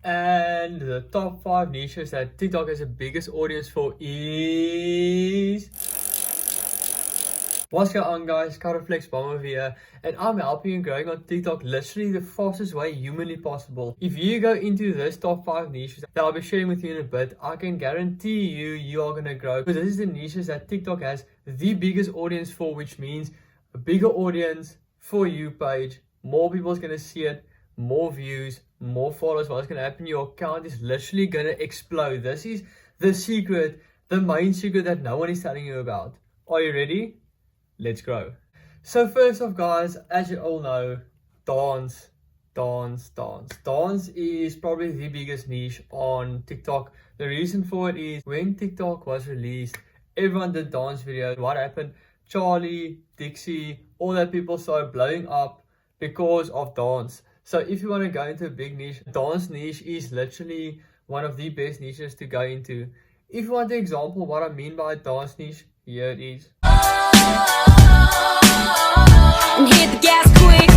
And the top 5 niches that TikTok has the biggest audience for is... What's going on, guys? Flex Bomber here, and I'm helping you growing on TikTok literally the fastest way humanly possible. If you go into this top 5 niches that I'll be sharing with you in a bit, I can guarantee you are gonna grow, because this is the niches that TikTok has the biggest audience for, which means a bigger audience for you page, more people's gonna see it, more views, more followers. What's gonna happen? Your account is literally gonna explode. This is the secret, the main secret that no one is telling you about. Are you ready? Let's grow. So first off, guys, as you all know, dance is probably the biggest niche on TikTok. The reason for it is when TikTok was released, everyone did dance videos. What happened? Charlie, Dixie, all that people started blowing up because of dance. So if you want to go into a big niche, dance niche is literally one of the best niches to go into. If you want the example what I mean by dance niche, here it is. And hit the gas quick.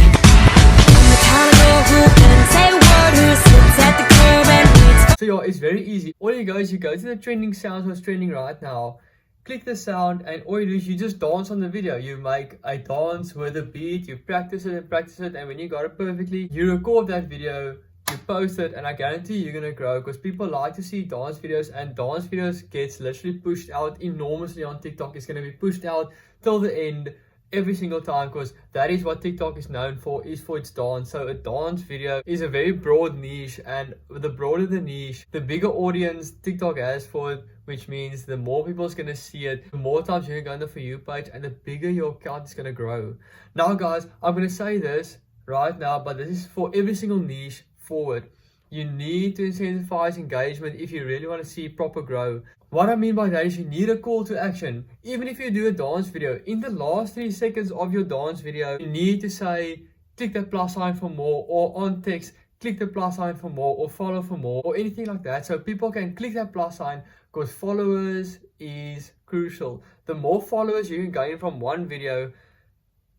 So yeah, it's very easy. All you go is you go to the trending sounds what's trending right now, click the sound, and all you do is you just dance on the video. You make a dance with a beat, you practice it, and when you got it perfectly, you record that video, you post it, and I guarantee you're gonna grow, because people like to see dance videos, and dance videos gets literally pushed out enormously on TikTok. It's gonna be pushed out till the end every single time, because that is what TikTok is known for, is for its dance. So a dance video is a very broad niche, and the broader the niche, the bigger audience TikTok has for it, which means the more people's gonna see it, the more times you're gonna go on the For You page, and the bigger your account is gonna grow. Now guys, I'm gonna say this right now, but this is for every single niche forward. You need to incentivize engagement if you really want to see proper grow. What I mean by that is you need a call to action. Even if you do a dance video, in the last 3 seconds of your dance video, you need to say, click the plus sign for more, or on text, click the plus sign for more, or follow for more, or anything like that. So people can click that plus sign, because followers is crucial. The more followers you can gain from one video,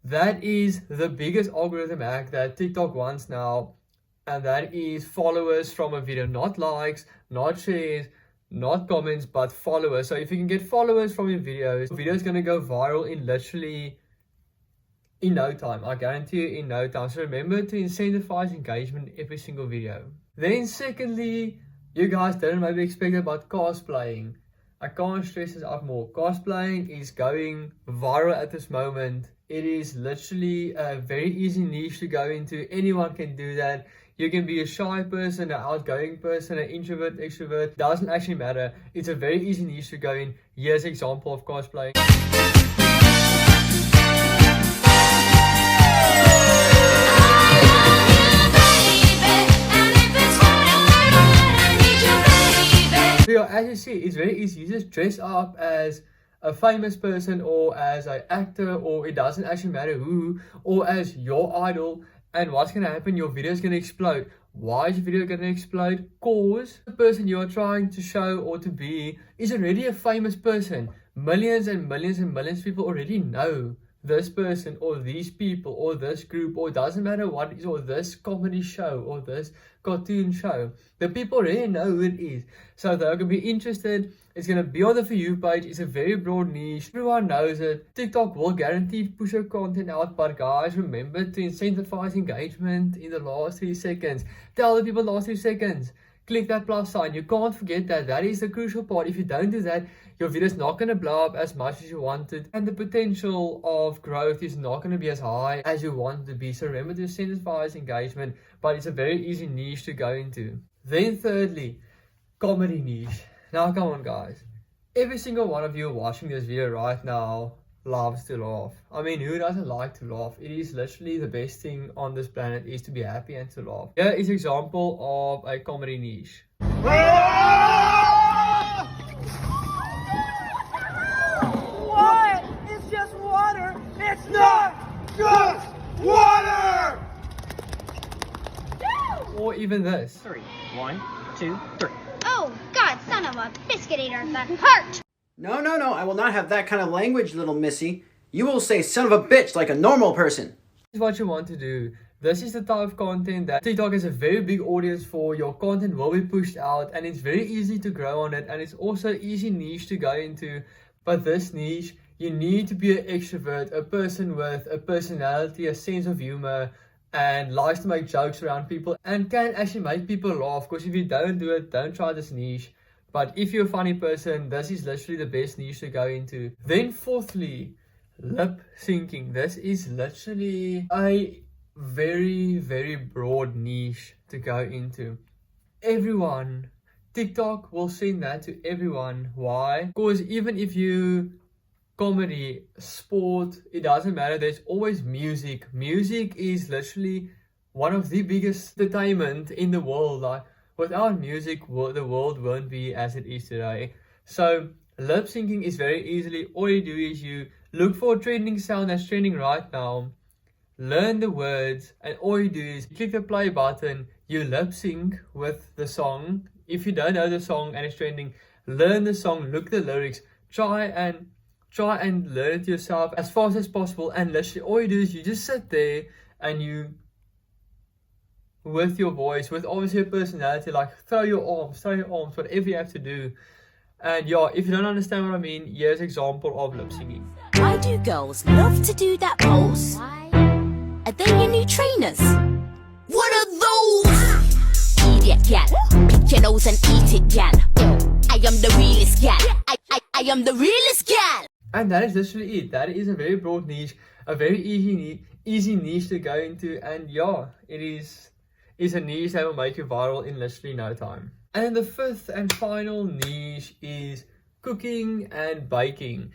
that is the biggest algorithm hack that TikTok wants now. And that is followers from a video, not likes, not shares, not comments, but followers. So if you can get followers from your videos, the video is going to go viral in literally in no time. I guarantee you, in no time. So remember to incentivize engagement in every single video. Then secondly, you guys didn't maybe expect about cosplaying. I can't stress this out more. Cosplaying is going viral at this moment. It is literally a very easy niche to go into. Anyone can do that. You can be a shy person, an outgoing person, an introvert, extrovert. Doesn't actually matter. It's a very easy niche to go in. Here's an example of cosplay. So yeah, as you see, it's very easy. You just dress up as a famous person, or as an actor, or it doesn't actually matter who, or as your idol. And what's going to happen? Your video is going to explode. Why is your video going to explode? Because the person you are trying to show or to be is already a famous person. Millions and millions and millions of people already know this person, or these people, or this group, or it doesn't matter what it is, or this comedy show, or this cartoon show. The people already know who it is. So they're going to be interested. It's going to be on the For You page. It's a very broad niche. Everyone knows it. TikTok will guaranteed push your content out. But guys, remember to incentivize engagement in the last 3 seconds. Tell the people last 3 seconds. Click that plus sign. You can't forget that. That is the crucial part. If you don't do that, your video is not going to blow up as much as you wanted. And the potential of growth is not going to be as high as you want it to be. So remember to incentivize engagement. But it's a very easy niche to go into. Then thirdly, comedy niche. Now come on guys, every single one of you watching this video right now loves to laugh. I mean, who doesn't like to laugh? It is literally the best thing on this planet, is to be happy and to laugh. Here is an example of a comedy niche. What? It's just water. It's not just water. Or even this. 3, 1, 2, 3. Oh, God, son of a biscuit eater, the heart! No, I will not have that kind of language, little missy. You will say son of a bitch like a normal person. This is what you want to do. This is the type of content that TikTok has a very big audience for. Your content will be pushed out and it's very easy to grow on it, and it's also easy niche to go into. But this niche, you need to be an extrovert, a person with a personality, a sense of humor, and likes to make jokes around people and can actually make people laugh. Because if you don't do it, don't try this niche. But if you're a funny person, this is literally the best niche to go into. Then fourthly, lip syncing. This is literally a very broad niche to go into. Everyone, TikTok will send that to everyone. Why? Because even if you comedy, sport, it doesn't matter, there's always music. Music is literally one of the biggest entertainment in the world. Like, without music, the world won't be as it is today. So lip syncing is very easily, all you do is you look for a trending sound that's trending right now, learn the words, and all you do is click the play button, you lip sync with the song. If you don't know the song and it's trending, learn the song, look the lyrics, try and learn it yourself as fast as possible. And literally all you do is you just sit there and you, with your voice, with obviously your personality, like throw your arms, whatever you have to do. And yeah, if you don't understand what I mean, here's an example of lip syncing. Why do girls love to do that pose? Are they your new trainers? What are those? Idiot gal, pick your nose and eat it gal. I am the realest gal. I am the realest gal. And that is literally it. That is a very broad niche, a very easy niche to go into. And yeah, it is a niche that will make you viral in literally no time. And then the fifth and final niche is cooking and baking.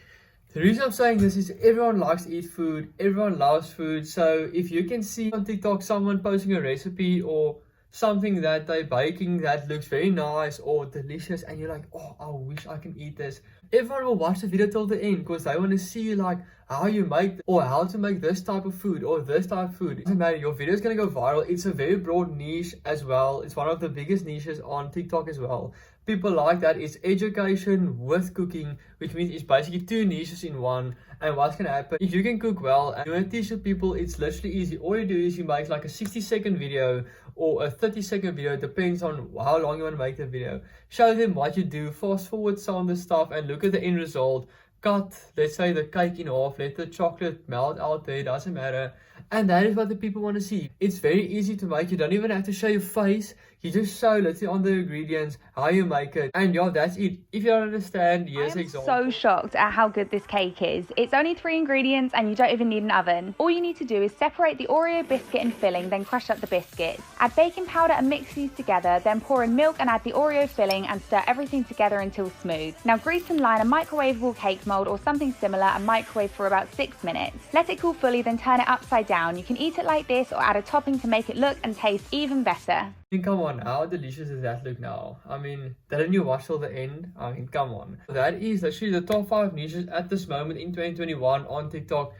The reason I'm saying this is everyone likes to eat food, everyone loves food. So if you can see on TikTok someone posting a recipe or something that they're baking that looks very nice or delicious, and you're like, oh, I wish I can eat this, everyone will watch the video till the end because they want to see like how you make or how to make this type of food or this type of food. It doesn't matter, your video is going to go viral. It's a very broad niche as well. It's one of the biggest niches on TikTok as well. People like that. It's education with cooking, which means it's basically two niches in one. And what's gonna happen if you can cook well and you want to teach the people, it's literally easy. All you do is you make like a 60-second video or a 30-second video, it depends on how long you want to make the video. Show them what you do, fast forward some of the stuff and look at the end result. Cut, let's say, the cake in half, let the chocolate melt out there, doesn't matter. And that is what the people want to see. It's very easy to make. You don't even have to show your face. You just show, let's say, on the ingredients, how you make it. And yeah, that's it. If you don't understand, here's an example. I'm so shocked at how good this cake is. It's only 3 ingredients and you don't even need an oven. All you need to do is separate the Oreo biscuit and filling, then crush up the biscuits. Add baking powder and mix these together, then pour in milk and add the Oreo filling and stir everything together until smooth. Now grease and line a microwavable cake mold or something similar and microwave for about 6 minutes. Let it cool fully, then turn it upside down. You can eat it like this or add a topping to make it look and taste even better. Come on, how delicious does that look now? I mean, didn't you watch till the end? I mean, come on. That is actually the top 5 niches at this moment in 2021 on TikTok.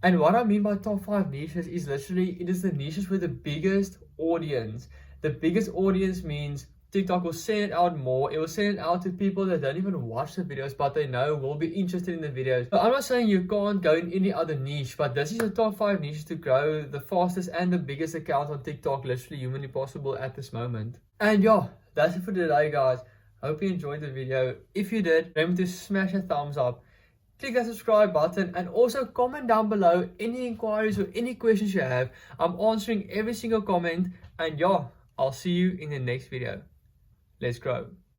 And what I mean by top 5 niches is literally, it is the niches with the biggest audience. The biggest audience means TikTok will send it out more. It will send it out to people that don't even watch the videos, but they know will be interested in the videos. So I'm not saying you can't go in any other niche, but this is the top 5 niches to grow the fastest and the biggest account on TikTok, literally humanly possible at this moment. And yeah, that's it for today, guys. Hope you enjoyed the video. If you did, remember to smash a thumbs up, click that subscribe button, and also comment down below any inquiries or any questions you have. I'm answering every single comment. And yeah, I'll see you in the next video. Let's grow.